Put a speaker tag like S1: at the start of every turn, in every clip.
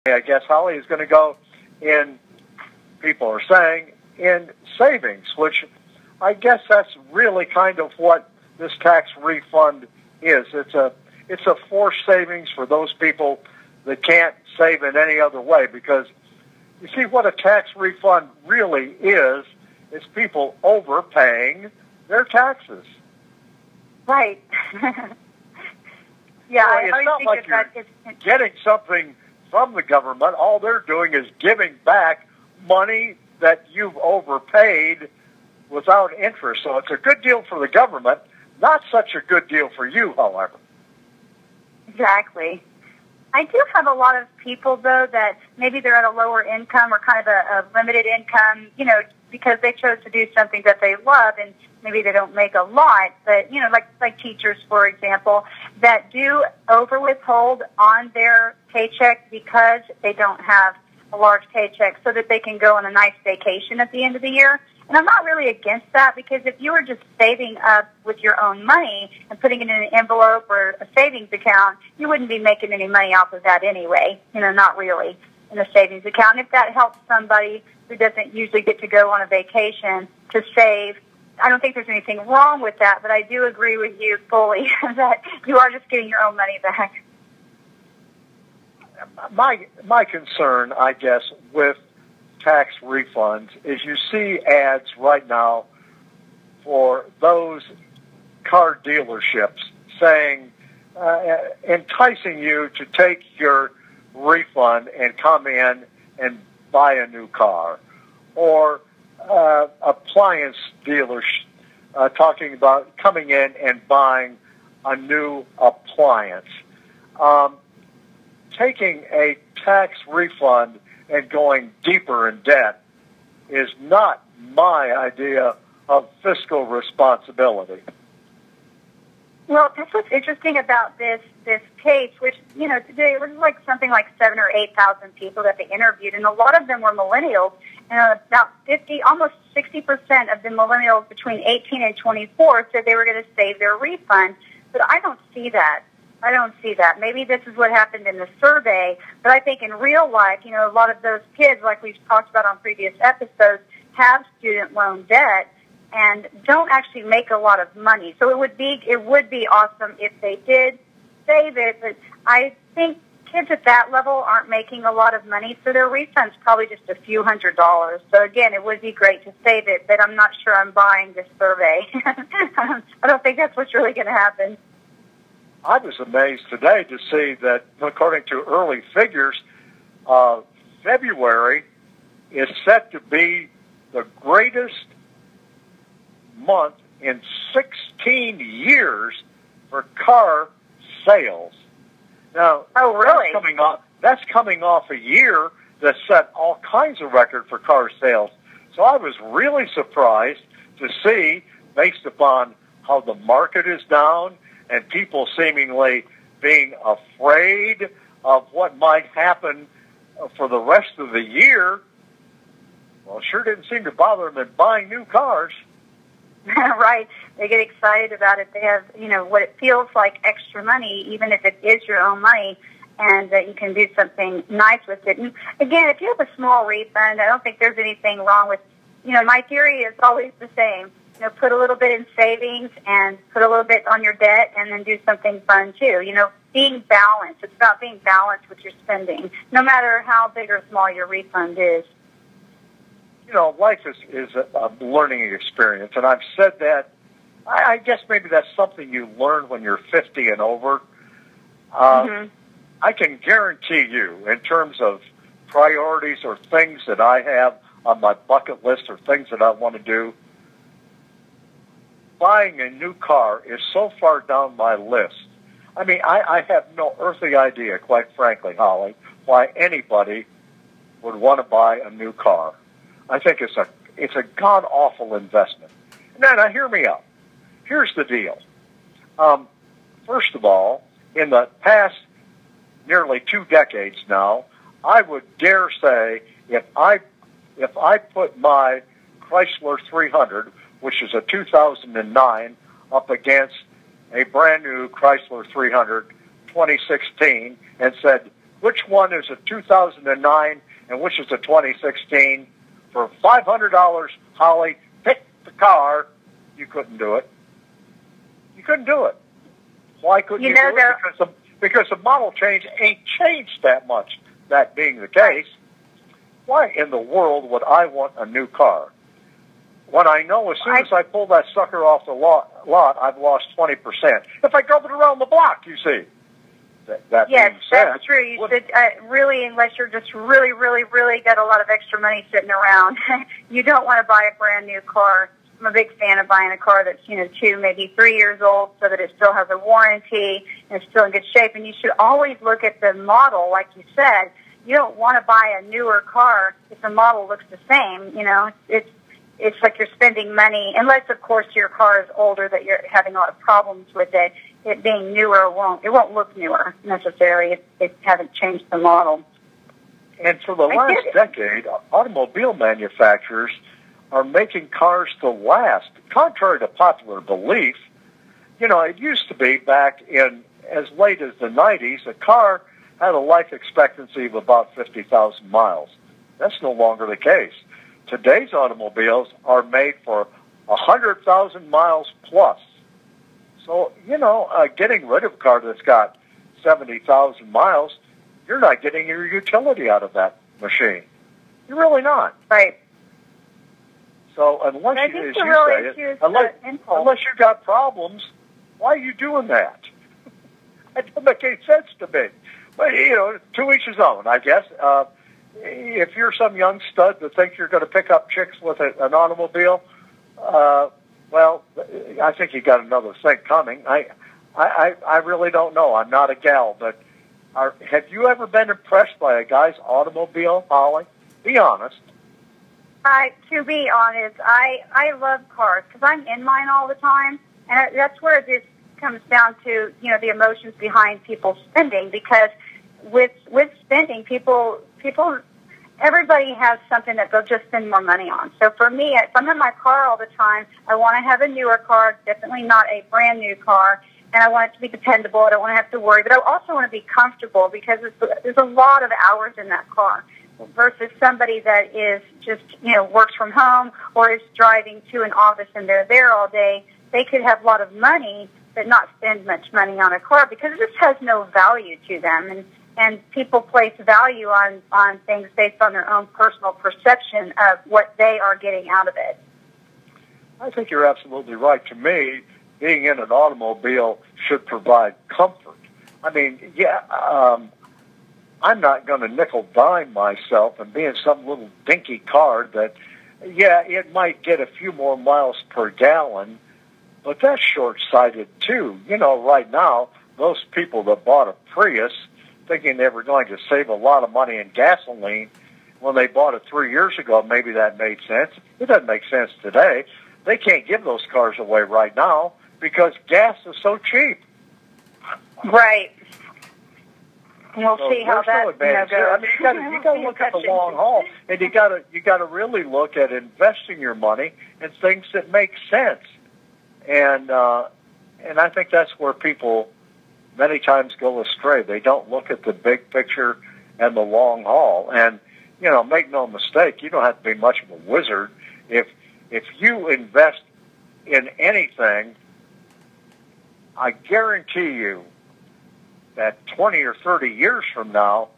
S1: I guess, Holly, is going to go in, people are saying, in savings, which I guess that's really kind of what this tax refund is. It's a forced savings for those people that can't save in any other way, because you see what a tax refund really is people overpaying their taxes.
S2: Right.
S1: Yeah, so it's not like you're getting something from the government. All they're doing is giving back money that you've overpaid without interest. So it's a good deal for the government, not such a good deal for you, however.
S2: Exactly. I do have a lot of people, though, that maybe they're at a lower income or kind of a limited income, because they chose to do something that they love, and maybe they don't make a lot, but, like teachers, for example, that do over-withhold on their paycheck because they don't have a large paycheck so that they can go on a nice vacation at the end of the year. And I'm not really against that, because if you were just saving up with your own money and putting it in an envelope or a savings account, you wouldn't be making any money off of that anyway, not really, in a savings account. If that helps somebody who doesn't usually get to go on a vacation to save, I don't think there's anything wrong with that, but I do agree with you fully that you are just getting your own money back.
S1: My concern, I guess, with tax refunds is you see ads right now for those car dealerships saying, enticing you to take your refund and come in and buy a new car, or appliance dealers talking about coming in and buying a new appliance. Taking a tax refund and going deeper in debt is not my idea of fiscal responsibility.
S2: Well, that's what's interesting about this case, which, today it was like something like 7,000 or 8,000 people that they interviewed, and a lot of them were millennials, and about 50, almost 60% of the millennials between 18 and 24 said they were going to save their refund. But I don't see that. Maybe this is what happened in the survey, but I think in real life, a lot of those kids, like we've talked about on previous episodes, have student loan debt and don't actually make a lot of money. So it would be awesome if they did save it, but I think kids at that level aren't making a lot of money, so their refund's probably just a few $100s. So again, it would be great to save it, but I'm not sure I'm buying this survey. I don't think that's what's really going to happen.
S1: I was amazed today to see that, according to early figures, February is set to be the greatest month in 16 years for car sales. Now,
S2: oh, really?
S1: That's coming off a year that set all kinds of records for car sales. So I was really surprised to see, based upon how the market is down and people seemingly being afraid of what might happen for the rest of the year, well, it sure didn't seem to bother them in buying new cars.
S2: Right. They get excited about it. They have, what it feels like extra money, even if it is your own money, and that you can do something nice with it. And again, if you have a small refund, I don't think there's anything wrong with, my theory is always the same. Put a little bit in savings and put a little bit on your debt, and then do something fun too. Being balanced. It's about being balanced with your spending, no matter how big or small your refund is.
S1: Life is a learning experience, and I've said that. I guess maybe that's something you learn when you're 50 and over. I can guarantee you, in terms of priorities or things that I have on my bucket list or things that I want to do, buying a new car is so far down my list. I mean, I have no earthly idea, quite frankly, Holly, why anybody would want to buy a new car. I think it's a god-awful investment. Now, hear me out. Here's the deal. First of all, in the past nearly 2 decades now, I would dare say if I put my Chrysler 300, which is a 2009, up against a brand new Chrysler 300 2016 and said, which one is a 2009 and which is a 2016. For $500, Holly, pick the car. You couldn't do it. You couldn't do it. Why couldn't you do it? Because the model change ain't changed that much, that being the case. Why in the world would I want a new car? When I know as soon as I pull that sucker off the lot, I've lost 20%. If I drove it around the block, you see.
S2: Yes, that's true. You should really, unless you're just really, really, really got a lot of extra money sitting around, you don't want to buy a brand new car. I'm a big fan of buying a car that's 2, maybe 3 years old, so that it still has a warranty and it's still in good shape. And you should always look at the model, like you said. You don't want to buy a newer car if the model looks the same. It's like you're spending money, unless of course your car is older that you're having a lot of problems with it. It being newer won't look newer necessarily. It hasn't changed the model.
S1: And for the last decade, automobile manufacturers are making cars to last. Contrary to popular belief, it used to be back in as late as the 90s, a car had a life expectancy of about 50,000 miles. That's no longer the case. Today's automobiles are made for 100,000 miles plus. So, getting rid of a car that's got 70,000 miles, you're not getting your utility out of that machine. You're really not.
S2: Right.
S1: So unless you got problems, why are you doing that? It doesn't make any sense to me. But, to each his own, I guess. If you're some young stud that thinks you're going to pick up chicks with an automobile, well, I think you got another thing coming. I really don't know. I'm not a gal, but have you ever been impressed by a guy's automobile, Holly? Be honest.
S2: To be honest, I love cars because I'm in mine all the time, and that's where this comes down to, the emotions behind people spending. Because with spending, everybody has something that they'll just spend more money on. So for me, if I'm in my car all the time, I want to have a newer car, definitely not a brand new car, and I want it to be dependable. I don't want to have to worry, but I also want to be comfortable because there's a lot of hours in that car versus somebody that is just, works from home or is driving to an office and they're there all day. They could have a lot of money but not spend much money on a car because it just has no value to them. And people place value on things based on their own personal perception of what they are getting out of it.
S1: I think you're absolutely right. To me, being in an automobile should provide comfort. I mean, I'm not going to nickel-dime myself and be in some little dinky car that, it might get a few more miles per gallon, but that's short-sighted too. Right now, those people that bought a Prius thinking they were going to save a lot of money in gasoline, when they bought it 3 years ago, maybe that made sense. It doesn't make sense today. They can't give those cars away right now because gas is so cheap.
S2: Right. We'll see how that goes.
S1: I mean, you got to look at the long haul, and you got to really look at investing your money in things that make sense. And I think that's where people many times go astray. They don't look at the big picture and the long haul. And make no mistake, you don't have to be much of a wizard. If you invest in anything, I guarantee you that 20 or 30 years from now,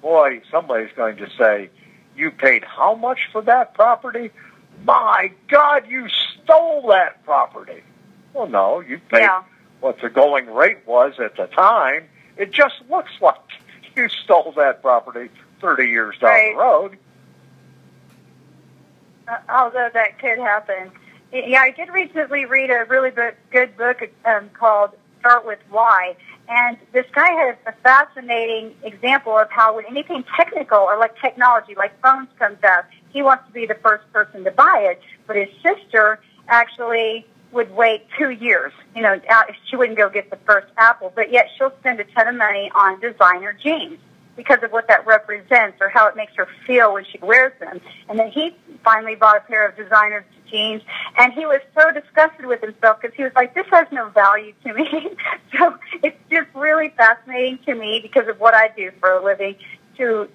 S1: boy, somebody's going to say, you paid how much for that property? My God, you stole that property. Well, no, you paid what the going rate was at the time. It just looks like you stole that property 30 years down the road.
S2: Although that could happen. Yeah, I did recently read a really good book called Start With Why. And this guy had a fascinating example of how when anything technical or like technology, like phones comes out, he wants to be the first person to buy it. But his sister actually would wait 2 years. She wouldn't go get the first Apple, but yet she'll spend a ton of money on designer jeans because of what that represents or how it makes her feel when she wears them. And then he finally bought a pair of designer jeans, and he was so disgusted with himself because he was like, this has no value to me. So it's is really fascinating to me because of what I do for a living to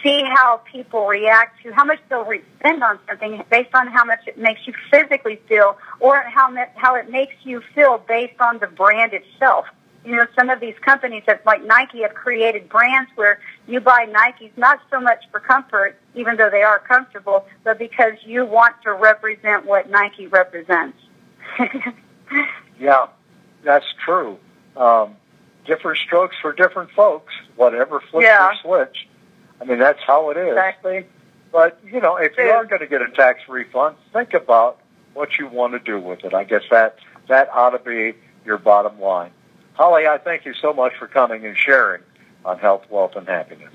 S2: see how people react to how much they'll spend on something based on how much it makes you physically feel, or how it makes you feel based on the brand itself. You know, some of these companies like Nike have created brands where you buy Nikes not so much for comfort, even though they are comfortable, but because you want to represent what Nike represents.
S1: Yeah, that's true. Different strokes for different folks, whatever flips your switch. I mean, that's how it is.
S2: Exactly.
S1: But, you know, if you are going to get a tax refund, think about what you want to do with it. I guess that ought to be your bottom line. Holly, I thank you so much for coming and sharing on Health, Wealth, and Happiness.